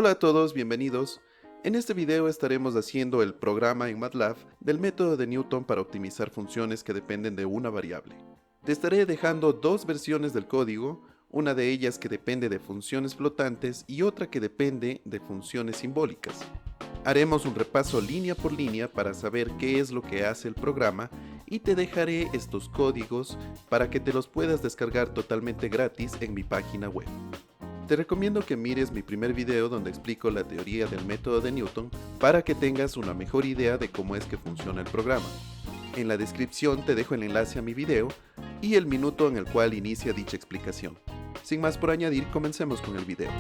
Hola a todos, bienvenidos. En este video estaremos haciendo el programa en MATLAB del método de Newton para optimizar funciones que dependen de una variable. Te estaré dejando dos versiones del código, una de ellas que depende de funciones flotantes y otra que depende de funciones simbólicas. Haremos un repaso línea por línea para saber qué es lo que hace el programa y te dejaré estos códigos para que te los puedas descargar totalmente gratis en mi página web. Te recomiendo que mires mi primer video donde explico la teoría del método de Newton para que tengas una mejor idea de cómo es que funciona el programa. En la descripción te dejo el enlace a mi video y el minuto en el cual inicia dicha explicación. Sin más por añadir, comencemos con el video.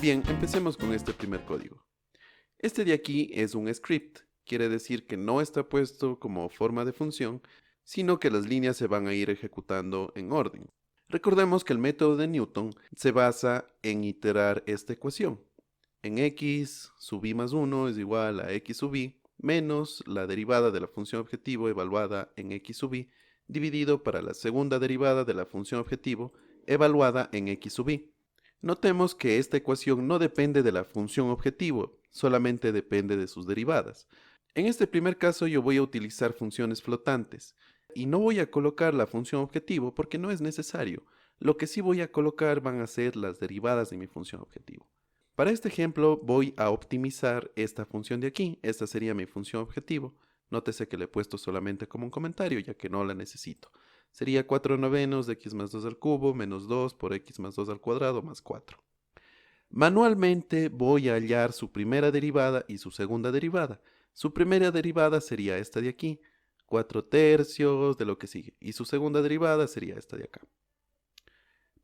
Bien, empecemos con este primer código. Este de aquí es un script, quiere decir que no está puesto como forma de función, sino que las líneas se van a ir ejecutando en orden. Recordemos que el método de Newton se basa en iterar esta ecuación. En x sub i más 1 es igual a x sub i menos la derivada de la función objetivo evaluada en x sub i dividido para la segunda derivada de la función objetivo evaluada en x sub i. Notemos que esta ecuación no depende de la función objetivo, solamente depende de sus derivadas. En este primer caso yo voy a utilizar funciones flotantes y no voy a colocar la función objetivo porque no es necesario. Lo que sí voy a colocar van a ser las derivadas de mi función objetivo. Para este ejemplo voy a optimizar esta función de aquí. Esta sería mi función objetivo. Nótese que le he puesto solamente como un comentario ya que no la necesito. Sería 4 novenos de x más 2 al cubo menos 2 por x más 2 al cuadrado más 4. Manualmente voy a hallar su primera derivada y su segunda derivada. Su primera derivada sería esta de aquí, 4 tercios de lo que sigue, y su segunda derivada sería esta de acá.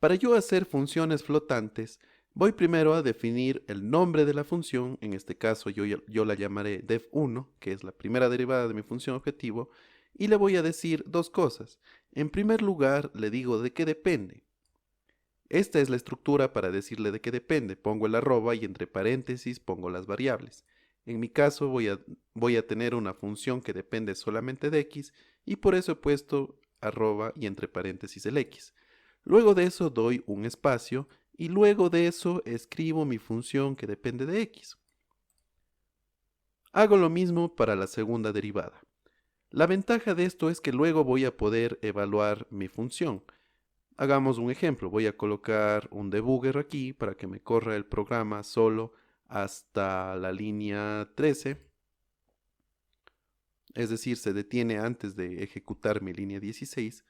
Para yo hacer funciones flotantes, voy primero a definir el nombre de la función, en este caso yo la llamaré def1, que es la primera derivada de mi función objetivo, y le voy a decir dos cosas. En primer lugar, le digo de qué depende. Esta es la estructura para decirle de qué depende. Pongo el arroba y entre paréntesis pongo las variables. En mi caso voy a tener una función que depende solamente de x y por eso he puesto arroba y entre paréntesis el x. Luego de eso doy un espacio y luego de eso escribo mi función que depende de x. Hago lo mismo para la segunda derivada. La ventaja de esto es que luego voy a poder evaluar mi función. Hagamos un ejemplo, voy a colocar un debugger aquí para que me corra el programa solo hasta la línea 13, es decir, se detiene antes de ejecutar mi línea 16.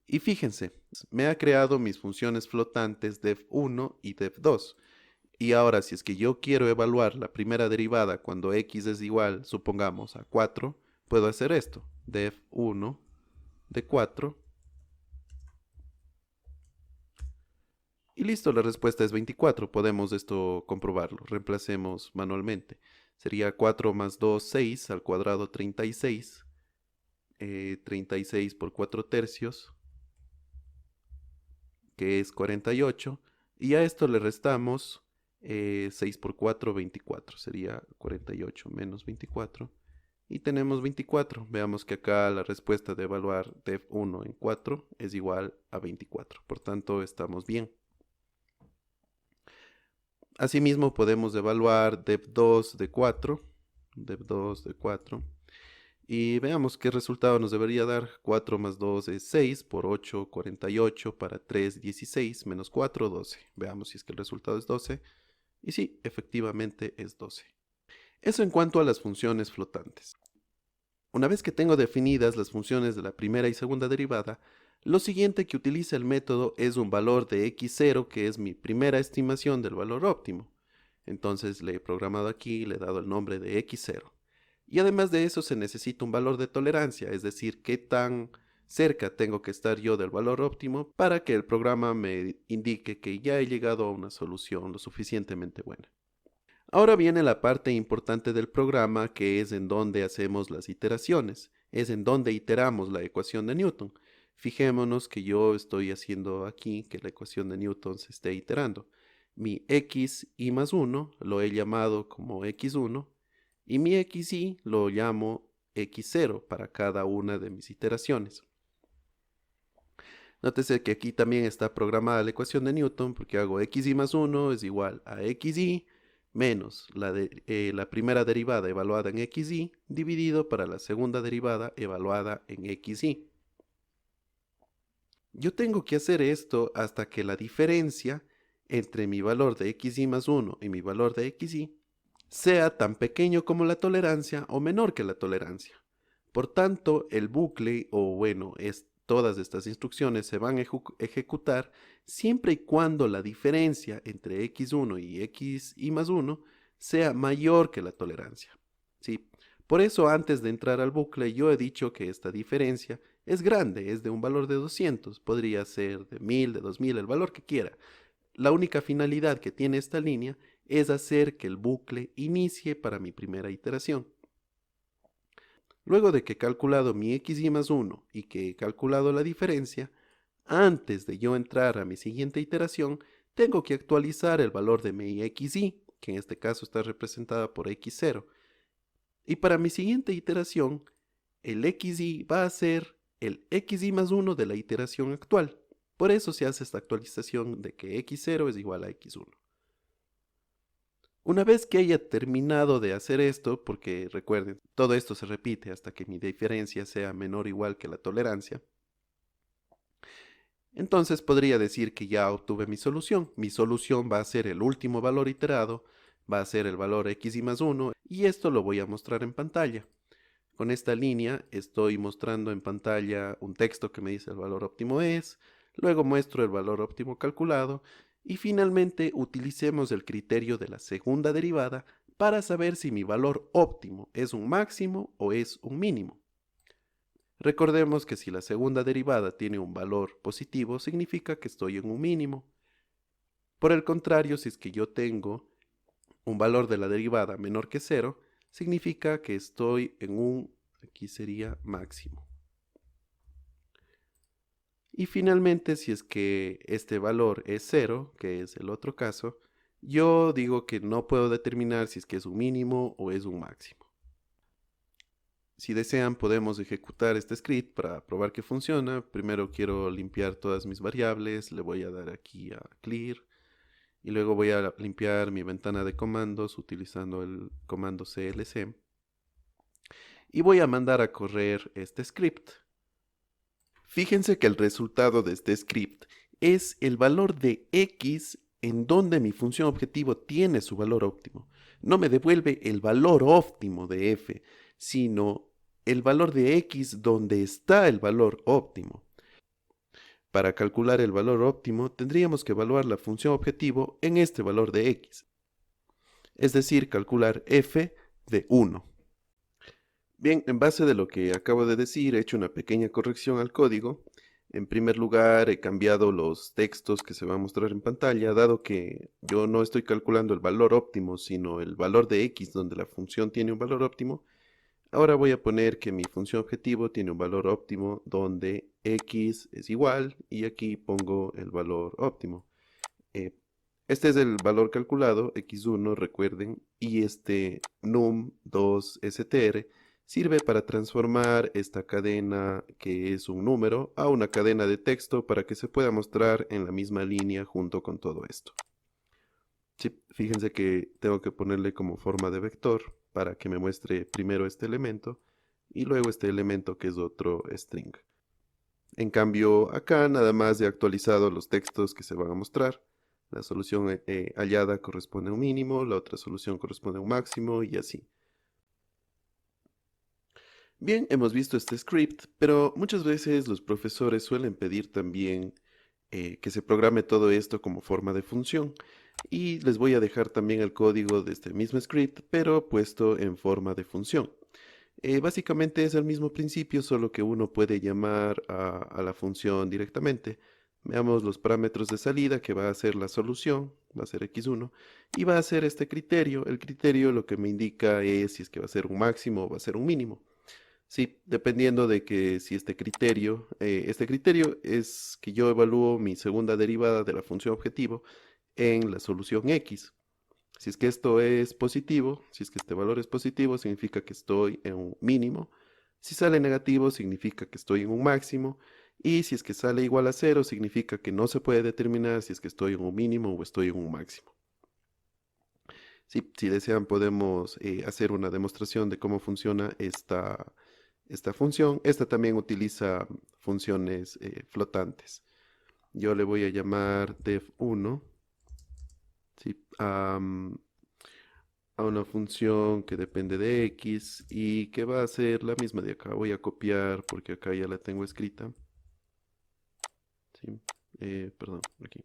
Y fíjense, me ha creado mis funciones flotantes def1 y def2. Y ahora si es que yo quiero evaluar la primera derivada cuando x es igual, supongamos, a 4, puedo hacer esto, def1 de 4. Y listo, la respuesta es 24. Podemos esto comprobarlo. Reemplacemos manualmente. Sería 4 más 2, 6, al cuadrado 36. 36 por 4 tercios, que es 48. Y a esto le restamos 6 por 4, 24. Sería 48 menos 24. Y tenemos 24. Veamos que acá la respuesta de evaluar def1 en 4 es igual a 24. Por tanto, estamos bien. Asimismo podemos evaluar def2 de 4, def2 de 4, y veamos qué resultado nos debería dar. 4 más 2 es 6, por 8, 48, para 3, 16, menos 4, 12. Veamos si es que el resultado es 12, y sí, efectivamente es 12. Eso en cuanto a las funciones flotantes. Una vez que tengo definidas las funciones de la primera y segunda derivada, lo siguiente que utiliza el método es un valor de x0, que es mi primera estimación del valor óptimo. Entonces le he programado aquí, le he dado el nombre de x0. Y además de eso se necesita un valor de tolerancia, es decir, qué tan cerca tengo que estar yo del valor óptimo para que el programa me indique que ya he llegado a una solución lo suficientemente buena. Ahora viene la parte importante del programa, que es en donde hacemos las iteraciones, es en donde iteramos la ecuación de Newton. Fijémonos que yo estoy haciendo aquí que la ecuación de Newton se esté iterando. Mi x i más 1 lo he llamado como x1 y mi x i lo llamo x0 para cada una de mis iteraciones. Nótese que aquí también está programada la ecuación de Newton, porque hago xy más 1 es igual a xy menos la primera derivada evaluada en xy dividido para la segunda derivada evaluada en xy. Yo tengo que hacer esto hasta que la diferencia entre mi valor de xy más 1 y mi valor de xy sea tan pequeño como la tolerancia o menor que la tolerancia. Por tanto, el bucle, o bueno, todas estas instrucciones se van a ejecutar siempre y cuando la diferencia entre x1 y xy más 1 sea mayor que la tolerancia. ¿Sí? Por eso, antes de entrar al bucle, yo he dicho que esta diferencia es grande, es de un valor de 200, podría ser de 1000, de 2000, el valor que quiera. La única finalidad que tiene esta línea es hacer que el bucle inicie para mi primera iteración. Luego de que he calculado mi xy más 1 y que he calculado la diferencia, antes de yo entrar a mi siguiente iteración, tengo que actualizar el valor de mi xy, que en este caso está representada por x0. Y para mi siguiente iteración, el xy va a ser el xy más 1 de la iteración actual. Por eso se hace esta actualización de que x0 es igual a x1. Una vez que haya terminado de hacer esto, porque recuerden, todo esto se repite hasta que mi diferencia sea menor o igual que la tolerancia, entonces podría decir que ya obtuve mi solución. Mi solución va a ser el último valor iterado, va a ser el valor xy más 1, y esto lo voy a mostrar en pantalla. Con esta línea estoy mostrando en pantalla un texto que me dice el valor óptimo es, luego muestro el valor óptimo calculado, y finalmente utilicemos el criterio de la segunda derivada para saber si mi valor óptimo es un máximo o es un mínimo. Recordemos que si la segunda derivada tiene un valor positivo, significa que estoy en un mínimo. Por el contrario, si es que yo tengo un valor de la derivada menor que 0, significa que estoy en un, aquí sería máximo. Y finalmente, si es que este valor es 0, que es el otro caso, yo digo que no puedo determinar si es que es un mínimo o es un máximo. Si desean, podemos ejecutar este script para probar que funciona. Primero quiero limpiar todas mis variables, le voy a dar aquí a clear y luego voy a limpiar mi ventana de comandos utilizando el comando clc y voy a mandar a correr este script. Fíjense que el resultado de este script es el valor de x en donde mi función objetivo tiene su valor óptimo. No me devuelve el valor óptimo de f, sino el valor de x donde está el valor óptimo. Para calcular el valor óptimo tendríamos que evaluar la función objetivo en este valor de x, es decir, calcular f de 1. Bien, en base de lo que acabo de decir, he hecho una pequeña corrección al código. En primer lugar, he cambiado los textos que se van a mostrar en pantalla, dado que yo no estoy calculando el valor óptimo, sino el valor de x donde la función tiene un valor óptimo. Ahora voy a poner que mi función objetivo tiene un valor óptimo donde x es igual y aquí pongo el valor óptimo. Eh, este es el valor calculado, x1, recuerden, y este num2str sirve para transformar esta cadena que es un número a una cadena de texto para que se pueda mostrar en la misma línea junto con todo esto. Sí, fíjense que tengo que ponerle como forma de vector para que me muestre primero este elemento y luego este elemento que es otro string. En cambio, acá nada más he actualizado los textos que se van a mostrar. La solución hallada corresponde a un mínimo, la otra solución corresponde a un máximo y así. Bien, hemos visto este script, pero muchas veces los profesores suelen pedir también que se programe todo esto como forma de función. Y les voy a dejar también el código de este mismo script, pero puesto en forma de función. Básicamente es el mismo principio, solo que uno puede llamar a la función directamente. Veamos los parámetros de salida, que va a ser la solución, va a ser x1, y va a ser este criterio. El criterio lo que me indica es si es que va a ser un máximo o va a ser un mínimo. Sí, dependiendo de que si este criterio es que yo evalúo mi segunda derivada de la función objetivo en la solución x. Si es que esto es positivo, si es que este valor es positivo, significa que estoy en un mínimo. Si sale negativo, significa que estoy en un máximo. Y si es que sale igual a 0, significa que no se puede determinar si es que estoy en un mínimo o estoy en un máximo. Sí, si desean podemos hacer una demostración de cómo funciona esta función. Esta también utiliza funciones flotantes. Yo le voy a llamar def1, ¿sí? A una función que depende de x y que va a ser la misma de acá. Voy a copiar porque acá ya la tengo escrita. ¿Sí? Perdón, aquí.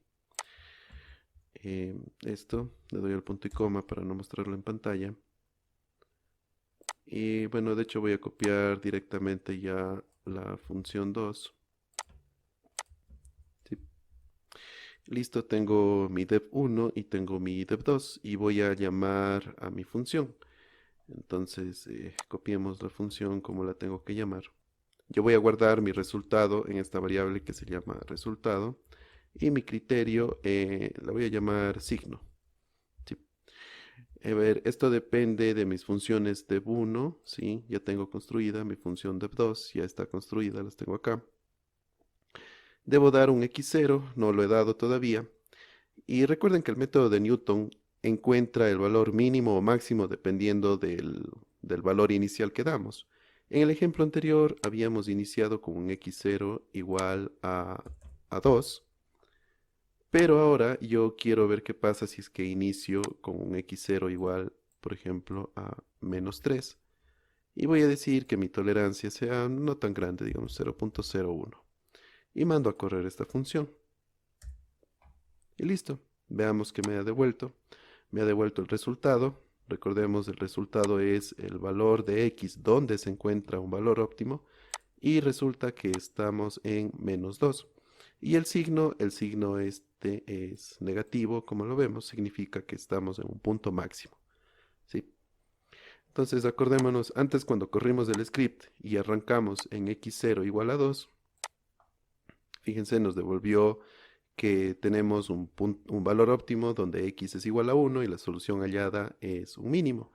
Esto, le doy al punto y coma para no mostrarlo en pantalla. Y bueno, de hecho voy a copiar directamente ya la función 2. ¿Sí? Listo, tengo mi dev1 y tengo mi dev2 y voy a llamar a mi función. Entonces, copiemos la función como la tengo que llamar. Yo voy a guardar mi resultado en esta variable que se llama resultado y mi criterio la voy a llamar signo. ¿Sí? A ver, esto depende de mis funciones dev1, ¿sí? Ya tengo construida mi función dev2, ya está construida, las tengo acá. Debo dar un x0, no lo he dado todavía. Y recuerden que el método de Newton encuentra el valor mínimo o máximo dependiendo del valor inicial que damos. En el ejemplo anterior habíamos iniciado con un x0 igual a 2, pero ahora yo quiero ver qué pasa si es que inicio con un x0 igual, por ejemplo, a menos 3. Y voy a decir que mi tolerancia sea no tan grande, digamos 0.01. Y mando a correr esta función. Y listo. Veamos que me ha devuelto. Me ha devuelto el resultado. Recordemos, el resultado es el valor de x donde se encuentra un valor óptimo. Y resulta que estamos en menos 2. Y el signo este es negativo, como lo vemos, significa que estamos en un punto máximo. ¿Sí? Entonces acordémonos, antes cuando corrimos el script y arrancamos en x0 igual a 2, fíjense, nos devolvió que tenemos un valor óptimo donde x es igual a 1 y la solución hallada es un mínimo.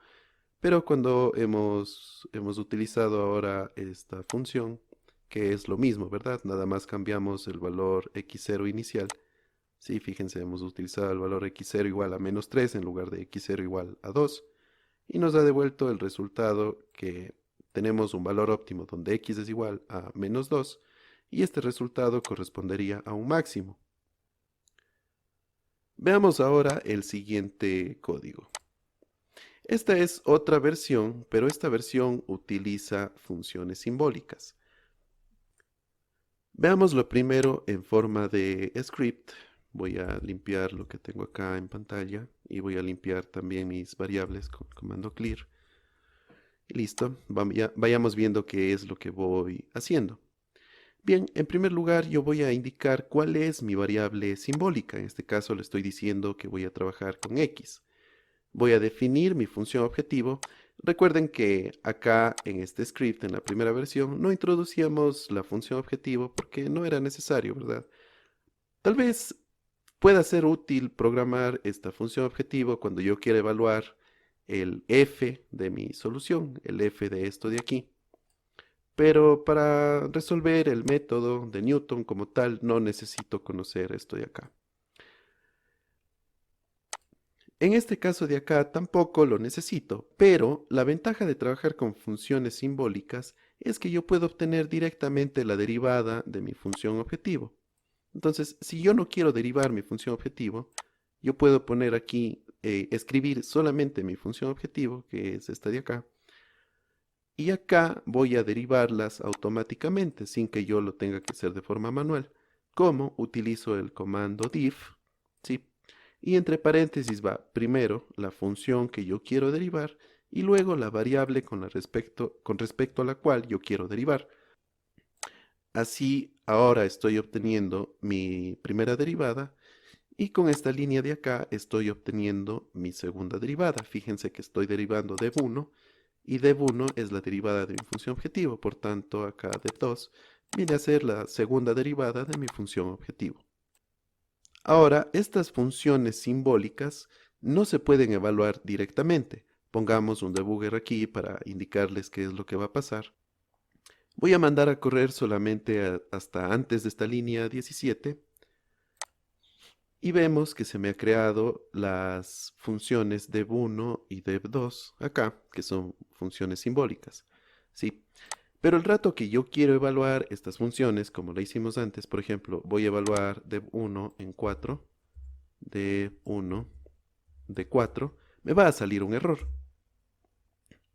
Pero cuando hemos utilizado ahora esta función, que es lo mismo, ¿verdad? Nada más cambiamos el valor x0 inicial. Sí, fíjense, hemos utilizado el valor x0 igual a menos 3 en lugar de x0 igual a 2. Y nos ha devuelto el resultado que tenemos un valor óptimo donde x es igual a menos 2. Y este resultado correspondería a un máximo. Veamos ahora el siguiente código. Esta es otra versión, pero esta versión utiliza funciones simbólicas. Veámoslo primero en forma de script. Voy a limpiar lo que tengo acá en pantalla y voy a limpiar también mis variables con comando clear. Y listo, vayamos viendo qué es lo que voy haciendo. Bien, en primer lugar yo voy a indicar cuál es mi variable simbólica. En este caso le estoy diciendo que voy a trabajar con x. Voy a definir mi función objetivo. Recuerden que acá en este script, en la primera versión, no introducíamos la función objetivo porque no era necesario, ¿verdad? Tal vez pueda ser útil programar esta función objetivo cuando yo quiera evaluar el f de mi solución, el f de esto de aquí. Pero para resolver el método de Newton como tal, no necesito conocer esto de acá. En este caso de acá tampoco lo necesito, pero la ventaja de trabajar con funciones simbólicas es que yo puedo obtener directamente la derivada de mi función objetivo. Entonces, si yo no quiero derivar mi función objetivo, yo puedo poner aquí, escribir solamente mi función objetivo, que es esta de acá, y acá voy a derivarlas automáticamente sin que yo lo tenga que hacer de forma manual. ¿Cómo? Utilizo el comando diff, ¿sí? Y entre paréntesis va primero la función que yo quiero derivar y luego la variable con respecto a la cual yo quiero derivar. Así ahora estoy obteniendo mi primera derivada y con esta línea de acá estoy obteniendo mi segunda derivada. Fíjense que estoy derivando dev1 y dev1 es la derivada de mi función objetivo. Por tanto, acá dev2 viene a ser la segunda derivada de mi función objetivo. Ahora, estas funciones simbólicas no se pueden evaluar directamente. Pongamos un debugger aquí para indicarles qué es lo que va a pasar. Voy a mandar a correr solamente hasta antes de esta línea 17 y vemos que se me ha creado las funciones dev1 y dev2 acá, que son funciones simbólicas. ¿Sí? Pero el rato que yo quiero evaluar estas funciones, como lo hicimos antes, por ejemplo, voy a evaluar dev1 en 4, dev1 de 4, me va a salir un error.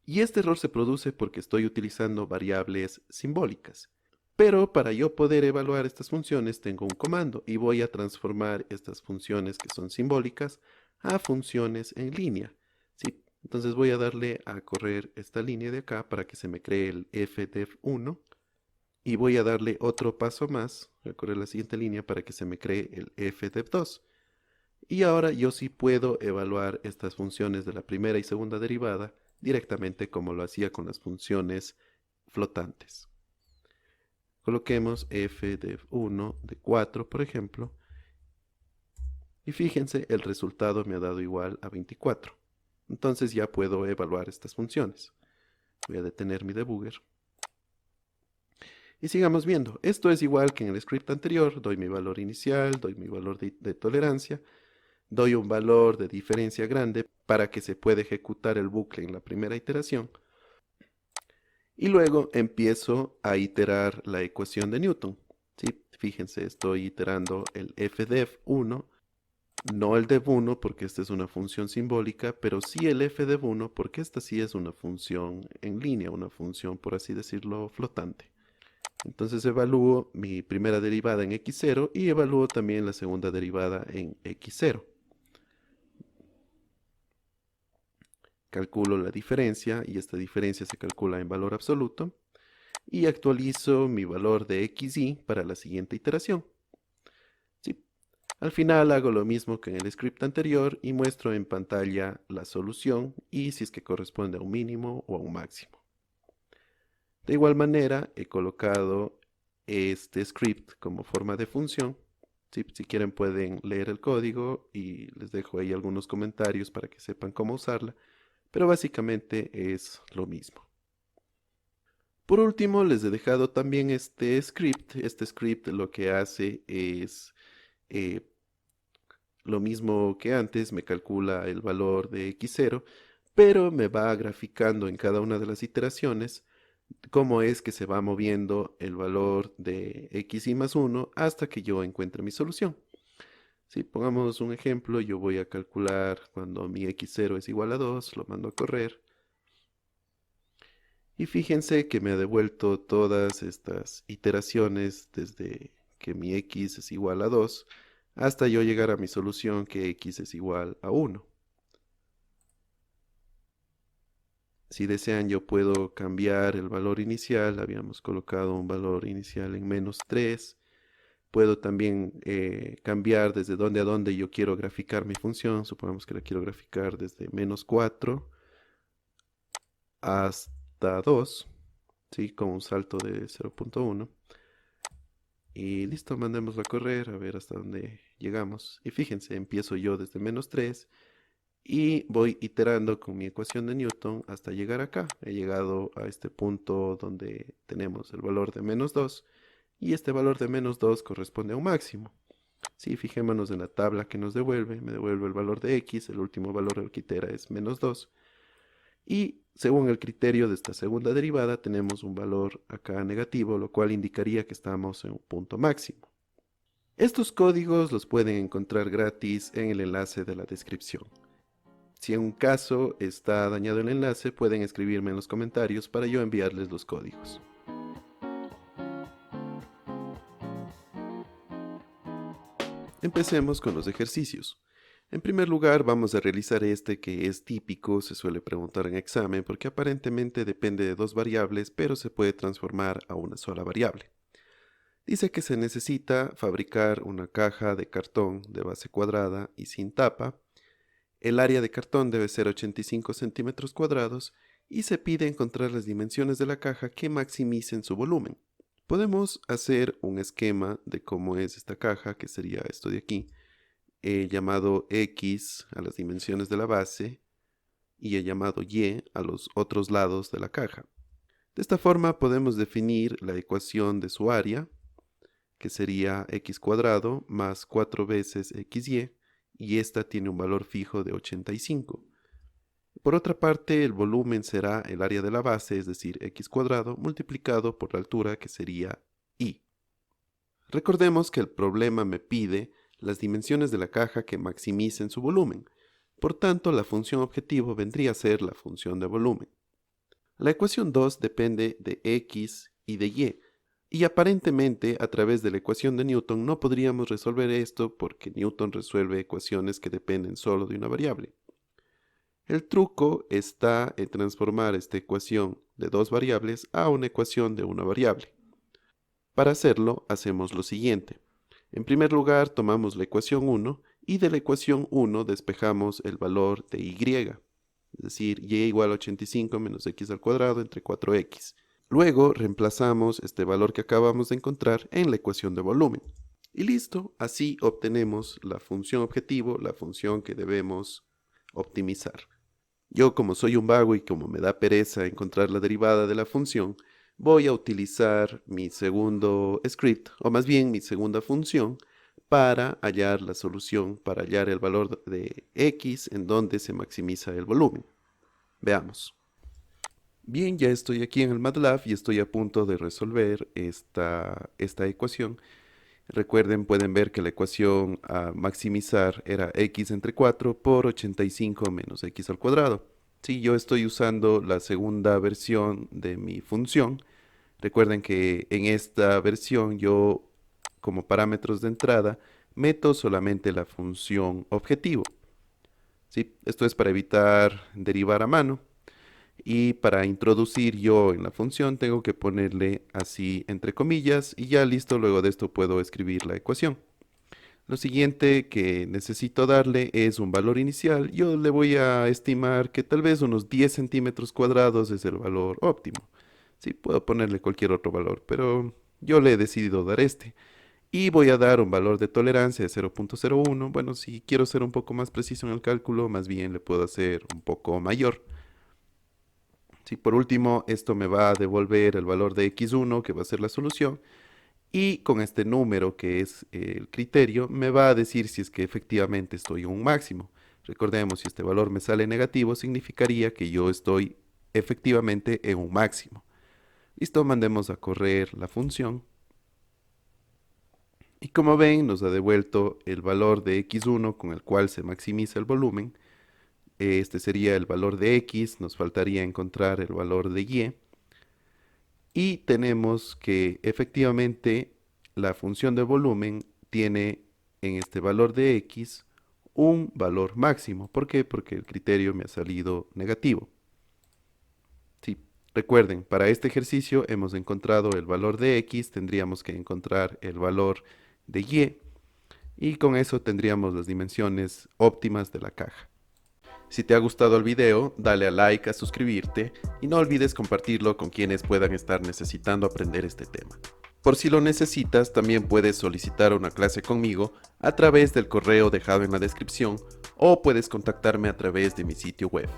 Y este error se produce porque estoy utilizando variables simbólicas. Pero para yo poder evaluar estas funciones tengo un comando y voy a transformar estas funciones que son simbólicas a funciones en línea. ¿Sí? Entonces voy a darle a correr esta línea de acá para que se me cree el fdev1 y voy a darle otro paso más, voy a correr la siguiente línea para que se me cree el fdev2. Y ahora yo sí puedo evaluar estas funciones de la primera y segunda derivada directamente como lo hacía con las funciones flotantes. Coloquemos f de 1 de 4, por ejemplo, y fíjense, el resultado me ha dado igual a 24. Entonces ya puedo evaluar estas funciones. Voy a detener mi debugger. Y sigamos viendo. Esto es igual que en el script anterior. Doy mi valor inicial, doy mi valor de tolerancia, doy un valor de diferencia grande para que se pueda ejecutar el bucle en la primera iteración. Y luego empiezo a iterar la ecuación de Newton. ¿Sí? Fíjense, estoy iterando el fdev1, no el dev1 porque esta es una función simbólica, pero sí el fdev1 porque esta sí es una función en línea, una función, por así decirlo, flotante. Entonces evalúo mi primera derivada en x0 y evalúo también la segunda derivada en x0. Calculo la diferencia y esta diferencia se calcula en valor absoluto y actualizo mi valor de xy para la siguiente iteración. ¿Sí? Al final hago lo mismo que en el script anterior y muestro en pantalla la solución y si es que corresponde a un mínimo o a un máximo. De igual manera he colocado este script como forma de función. ¿Sí? Si quieren pueden leer el código y les dejo ahí algunos comentarios para que sepan cómo usarla, pero básicamente es lo mismo. Por último, les he dejado también este script. Este script lo que hace es eh, lo mismo que antes, me calcula el valor de x0, pero me va graficando en cada una de las iteraciones cómo es que se va moviendo el valor de xy más 1 hasta que yo encuentre mi solución. Si pongamos un ejemplo, yo voy a calcular cuando mi x0 es igual a 2, lo mando a correr. Y fíjense que me ha devuelto todas estas iteraciones desde que mi x es igual a 2 hasta yo llegar a mi solución que x es igual a 1. Si desean yo puedo cambiar el valor inicial, habíamos colocado un valor inicial en -3. Puedo también cambiar desde dónde a dónde yo quiero graficar mi función. Supongamos que la quiero graficar desde -4 hasta 2, ¿sí? Con un salto de 0.1. Y listo, mandémoslo a correr, a ver hasta dónde llegamos. Y fíjense, empiezo yo desde -3 y voy iterando con mi ecuación de Newton hasta llegar acá. He llegado a este punto donde tenemos el valor de -2 y este valor de -2 corresponde a un máximo. Si fijémonos en la tabla que nos devuelve, me devuelve el valor de x, el último valor del que itera es -2. Y según el criterio de esta segunda derivada tenemos un valor acá negativo, lo cual indicaría que estamos en un punto máximo. Estos códigos los pueden encontrar gratis en el enlace de la descripción. Si en un caso está dañado el enlace, pueden escribirme en los comentarios para yo enviarles los códigos. Empecemos con los ejercicios. En primer lugar, vamos a realizar este que es típico, se suele preguntar en examen porque aparentemente depende de dos variables, pero se puede transformar a una sola variable. Dice que se necesita fabricar una caja de cartón de base cuadrada y sin tapa. El área de cartón debe ser 85 centímetros cuadrados y se pide encontrar las dimensiones de la caja que maximicen su volumen. Podemos hacer un esquema de cómo es esta caja, que sería esto de aquí. He llamado X a las dimensiones de la base y he llamado Y a los otros lados de la caja. De esta forma podemos definir la ecuación de su área, que sería x cuadrado más 4 veces xy, y esta tiene un valor fijo de 85. Por otra parte, el volumen será el área de la base, es decir, x cuadrado, multiplicado por la altura, que sería y. Recordemos que el problema me pide las dimensiones de la caja que maximicen su volumen. Por tanto, la función objetivo vendría a ser la función de volumen. La ecuación 2 depende de x y de y aparentemente a través de la ecuación de Newton no podríamos resolver esto porque Newton resuelve ecuaciones que dependen solo de una variable. El truco está en transformar esta ecuación de dos variables a una ecuación de una variable. Para hacerlo, hacemos lo siguiente. En primer lugar, tomamos la ecuación 1 y de la ecuación 1 despejamos el valor de y, es decir, y igual a 85 menos x al cuadrado entre 4x. Luego reemplazamos este valor que acabamos de encontrar en la ecuación de volumen. Y listo, así obtenemos la función objetivo, la función que debemos optimizar. Yo, como soy un vago y como me da pereza encontrar la derivada de la función, voy a utilizar mi segundo script, o más bien mi segunda función, para hallar la solución, para hallar el valor de x en donde se maximiza el volumen. Veamos. Bien, ya estoy aquí en el MATLAB y estoy a punto de resolver esta ecuación. Recuerden, pueden ver que la ecuación a maximizar era x entre 4 por 85 menos x al cuadrado. Sí, yo estoy usando la segunda versión de mi función. Recuerden que en esta versión yo, como parámetros de entrada, meto solamente la función objetivo. Sí, esto es para evitar derivar a mano. Y para introducir yo en la función tengo que ponerle así entre comillas y ya listo, luego de esto puedo escribir la ecuación. Lo siguiente que necesito darle es un valor inicial. Yo le voy a estimar que tal vez unos 10 centímetros cuadrados es el valor óptimo. Sí, puedo ponerle cualquier otro valor, pero yo le he decidido dar este. Y voy a dar un valor de tolerancia de 0.01. Bueno, si quiero ser un poco más preciso en el cálculo, más bien le puedo hacer un poco mayor. Si por último esto me va a devolver el valor de x1, que va a ser la solución, y con este número que es el criterio, me va a decir si es que efectivamente estoy en un máximo. Recordemos, si este valor me sale negativo, significaría que yo estoy efectivamente en un máximo. Listo, mandemos a correr la función. Y como ven, nos ha devuelto el valor de x1 con el cual se maximiza el volumen. Este sería el valor de x, nos faltaría encontrar el valor de y. Y tenemos que efectivamente la función de volumen tiene en este valor de x un valor máximo. ¿Por qué? Porque el criterio me ha salido negativo. Sí, recuerden, para este ejercicio hemos encontrado el valor de x, tendríamos que encontrar el valor de y con eso tendríamos las dimensiones óptimas de la caja. Si te ha gustado el video, dale a like, a suscribirte y no olvides compartirlo con quienes puedan estar necesitando aprender este tema. Por si lo necesitas, también puedes solicitar una clase conmigo a través del correo dejado en la descripción o puedes contactarme a través de mi sitio web.